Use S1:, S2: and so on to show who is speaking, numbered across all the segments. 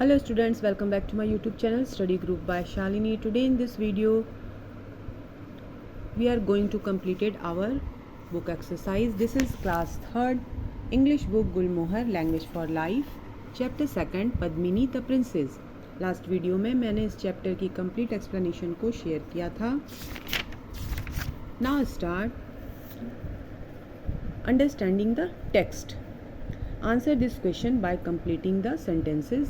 S1: Hello students, welcome back to my YouTube channel Study Group by Shalini. Today in this video we are going to complete our book exercise. This is class 3rd English book Gulmohar Language for Life chapter 2nd Padmini the Princess. Last video में मैंने इस chapter की complete explanation को share किया था. Now start understanding the text. Answer this question by completing the sentences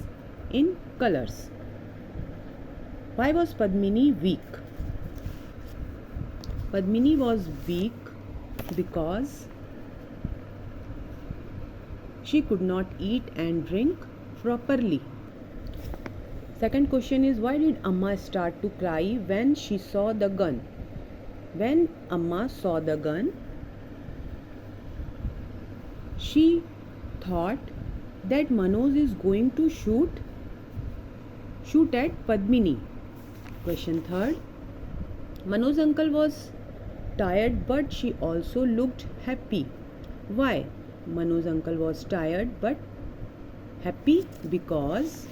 S1: in colors. Why was Padmini weak? Padmini was weak because she could not eat and drink properly. Second question is, why did Amma start to cry when she saw the gun? When Amma saw the gun, she thought that Manoj is going to shoot at Padmini. Question third. Manoj's uncle was tired but she also looked happy. Why Manoj's uncle was tired but happy? Because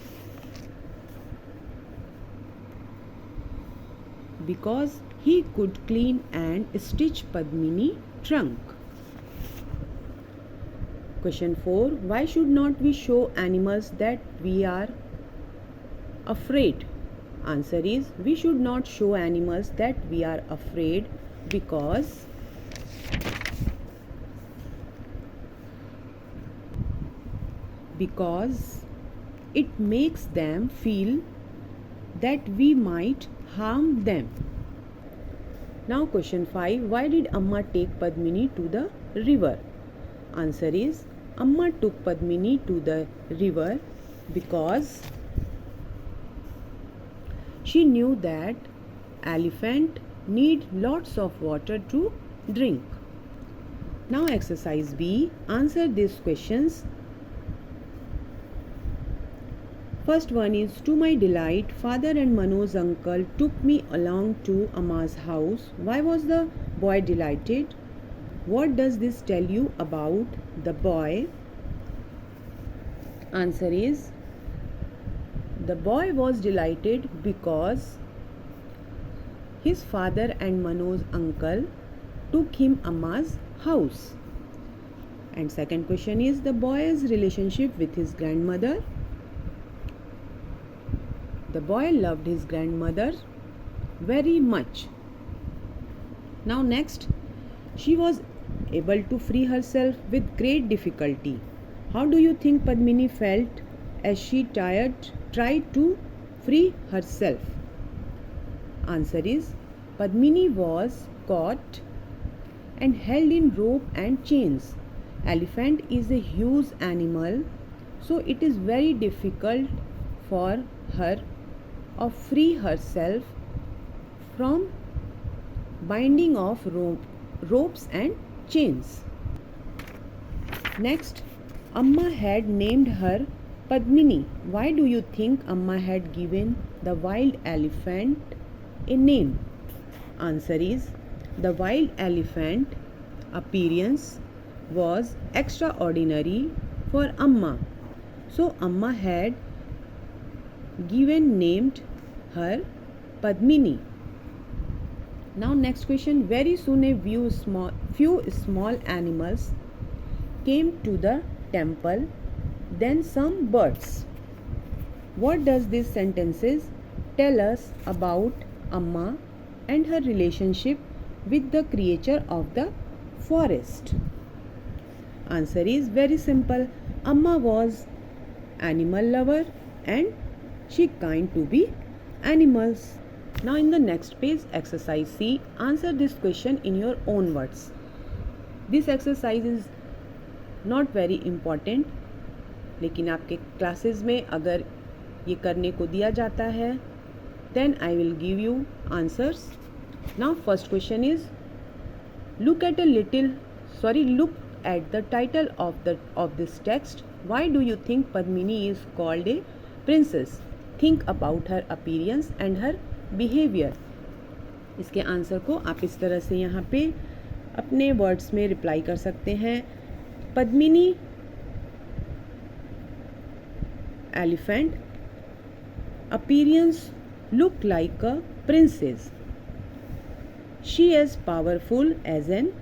S1: he could clean and stitch Padmini trunk. Question 4. Why should not we show animals that we are afraid? Answer is, we should not show animals that we are afraid because it makes them feel that we might harm them. Now question 5. Why did Amma take Padmini to the river? Answer is, Amma took Padmini to the river because she knew that elephant need lots of water to drink. Now exercise B. Answer these questions. First one is, to my delight, father and Manoj's uncle took me along to Amma's house. Why was the boy delighted? What does this tell you about the boy? Answer is, the boy was delighted because his father and Manoj's uncle took him Amma's house. And second question is, the boy's relationship with his grandmother. The boy loved his grandmother very much. Now next, she was able to free herself with great difficulty. How do you think Padmini felt as she tried to free herself? Answer is, Padmini was caught and held in rope and chains. Elephant is a huge animal, so it is very difficult for her to free herself from binding of ropes and chains. Next, Amma had named her Padmini. Why do you think Amma had given the wild elephant a name? Answer is, the wild elephant appearance was extraordinary for Amma. So Amma had named her Padmini. Now next question. Very soon a few small animals came to the temple, then some birds. What does these sentences tell us about Amma and her relationship with the creature of the forest? Answer is very simple. Amma was animal lover and she kind to be animals. Now in the next page, exercise C, answer this question in your own words. This exercise is not very important, लेकिन आपके classes में अगर ये करने को दिया जाता है, then I will give you answers. Now first question is, look at the title of this text. Why do you think Padmini is called a princess? Think about her appearance and her behaviour. इसके answer को आप इस तरह से यहाँ पे अपने words में रिप्लाई कर सकते हैं. Padmini elephant appearance look like a princess. She is powerful as an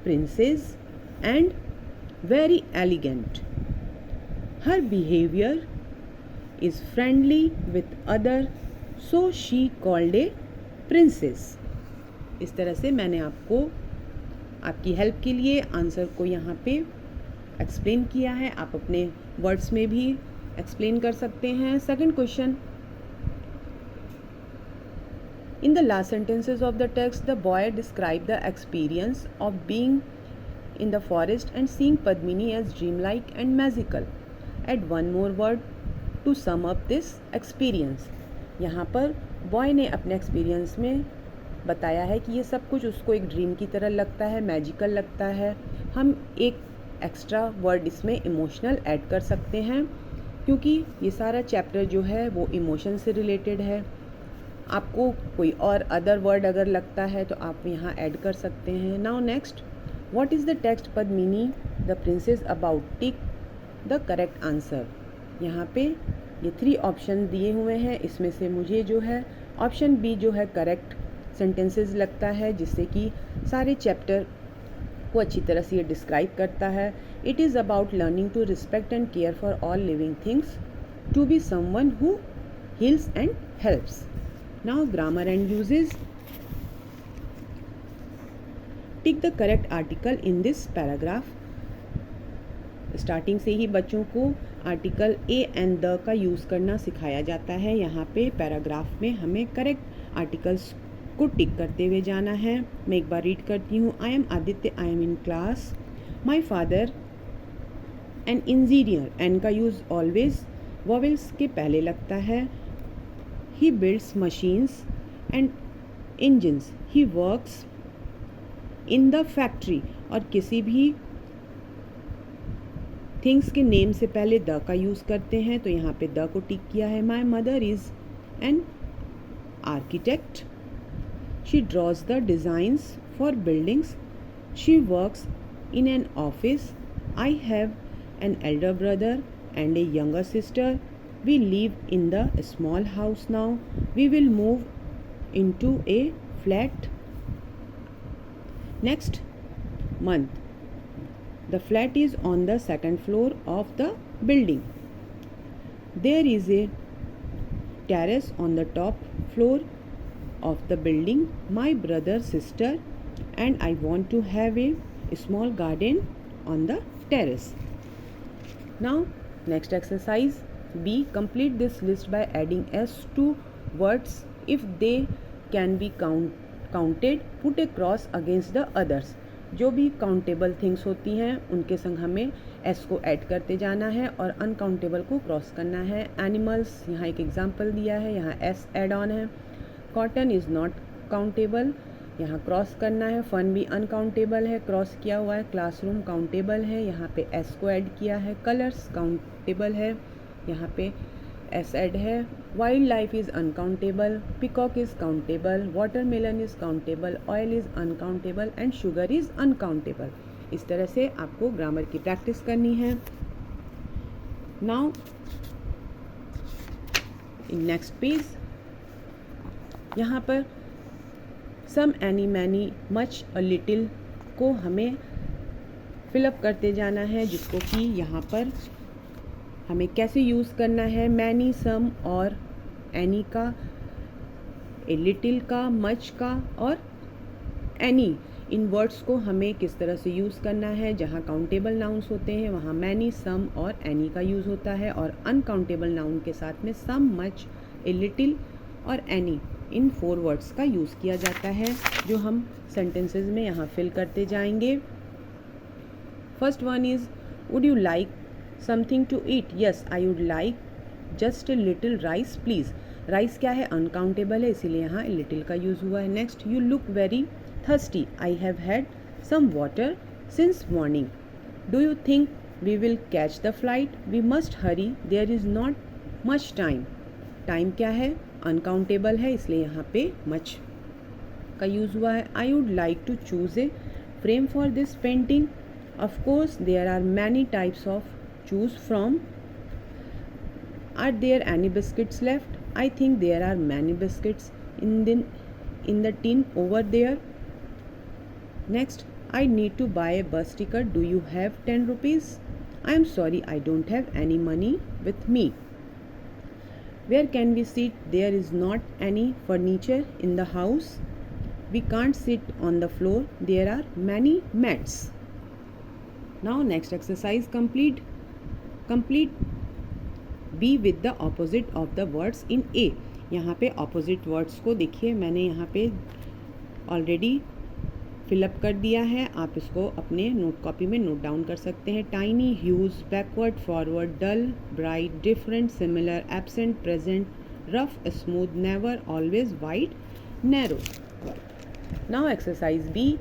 S1: princess and very elegant. Her behavior is friendly with other, so she called a princess. इस तरह से मैंने आपको आपकी हेल्प के लिए आंसर को यहाँ पे एक्सप्लेन किया है. आप अपने वर्ड्स में भी एक्सप्लेन कर सकते हैं. Second question. In the last sentences of the text, the boy described the experience of being in the forest and seeing Padmini as dreamlike and magical. Add one more word to sum up this experience. यहाँ पर boy ने अपने experience में बताया है कि ये सब कुछ उसको एक ड्रीम की तरह लगता है, मैजिकल लगता है. हम एक एक्स्ट्रा वर्ड इसमें इमोशनल ऐड कर सकते हैं क्योंकि ये सारा चैप्टर जो है वो इमोशन से रिलेटेड है. आपको कोई और अदर वर्ड अगर लगता है तो आप यहाँ ऐड कर सकते हैं. Now next. What is the text Padmini the princess about? Tick the correct answer. यहाँ पे ये 3 ऑप्शन दिए हुए हैं. इसमें से मुझे जो है ऑप्शन बी जो है करेक्ट सेंटेंसेस लगता है, जिससे कि सारे चैप्टर को अच्छी तरह से ये डिस्क्राइब करता है. It is about learning to respect and care for all living things, to be someone who heals and helps. Now grammar and uses. Tick the correct article in this paragraph. Starting से ही बच्चों को article a and the का use करना सिखाया जाता है. यहाँ पे पैराग्राफ में हमें करेक्ट आर्टिकल्स को टिक करते हुए जाना है. मैं एक बार रीड करती हूँ. I am Aditya, I am in class. My father an engineer. An का यूज़ ऑलवेज वॉवेल्स के पहले लगता है. He builds machines and engines. He works in the factory. और किसी भी थिंग्स के नेम से पहले द का यूज़ करते हैं तो यहाँ पे द को टिक किया है. My mother is an architect. She draws the designs for buildings. She works in an office. I have an elder brother and a younger sister. We live in the small house now. We will move into a flat next month. The flat is on the second floor of the building. There is a terrace on the top floor of the building. My brother, sister and I want to have a small garden on the terrace. Now next exercise B. Complete this list by adding s to words. If they can be counted, put a cross against the others. जो भी countable things होती हैं उनके संग हमें S को add करते जाना है और अनकाउंटेबल को क्रॉस करना है. एनिमल्स, यहाँ एक एग्जांपल दिया है, यहाँ एस एड ऑन है. कॉटन इज़ नॉट काउंटेबल, यहाँ क्रॉस करना है. फन भी अनकाउंटेबल है, क्रॉस किया हुआ है. क्लासरूम काउंटेबल है, यहाँ पे एस को ऐड किया है. कलर्स काउंटेबल है, यहाँ पे एस ऐड है. Wild life is uncountable. Peacock is countable. Watermelon is countable. Oil is uncountable and sugar is uncountable. इस तरह से आपको ग्रामर की प्रैक्टिस करनी है. नाउ इन नेक्स्ट पेज यहाँ पर some, any, many, much, a little को हमें फिलअप करते जाना है, जिसको कि यहाँ पर हमें कैसे यूज़ करना है. मैनी, सम और एनी का, ए लिटिल का, मच का और एनी, इन वर्ड्स को हमें किस तरह से यूज़ करना है. जहाँ काउंटेबल नाउन्स होते हैं वहाँ मैनी, सम और एनी का यूज़ होता है और अनकाउंटेबल नाउन के साथ में सम, मच, ए लिटिल और एनी, इन 4 वर्ड्स का यूज़ किया जाता है जो हम सेंटेंसेस में यहाँ फिल करते जाएंगे. First one is would you like something to eat? Yes I would like just a little rice please. Rice क्या है? अनकाउंटेबल है, इसीलिए यहाँ लिटिल का यूज़ हुआ है. Next, you look very thirsty. I have had some water since morning. Do you think we will catch the flight? We must hurry, there is not much time. Time क्या है? Uncountable है, इसलिए यहाँ पे much का use हुआ है. I would like to choose a frame for this painting. Of course there are many types of choose from. Are there any biscuits left? I think there are many biscuits in the tin over there. Next, I need to buy a bus ticket. Do you have 10 rupees? I am sorry, I don't have any money with me. Where can we sit? There is not any furniture in the house. We can't sit on the floor. There are many mats. Now next exercise complete. Complete B with the opposite of the words in A. यहाँ पे opposite words को देखिए मैंने यहाँ पे already fill up कर दिया है. आप इसको अपने नोट कॉपी में नोट डाउन कर सकते हैं. Tiny, huge, backward, forward, dull, bright, different, similar, absent, present, rough, smooth, never, always, wide, narrow. Now exercise B.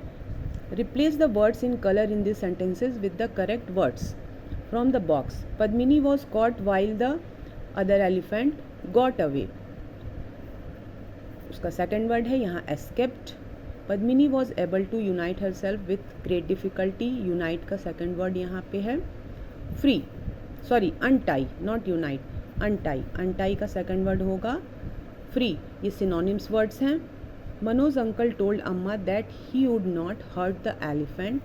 S1: Replace the words in color in these sentences with the correct words from the box. Padmini was caught while the other elephant got away. उसका second word है यहाँ escaped. Padmini was able to unite herself with great difficulty. Unite का second word यहाँ पे है free. Sorry untie, not unite. Untie. Untie का second word होगा free. ये synonyms words हैं. Manoj uncle told Amma that he would not hurt the elephant.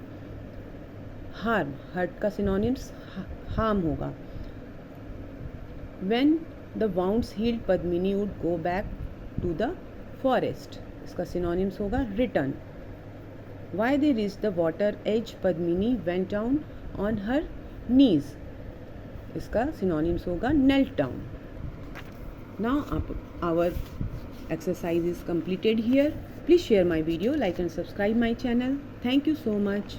S1: Harm. Hurt का synonyms harm होगा. When the wounds healed, Padmini would go back to the forest. इसका synonyms होगा return. Why they reached the water edge, Padmini went down on her knees. इसका synonyms होगा knelt down. Now our exercise is completed here. Please share my video, like and subscribe my channel. Thank you so much.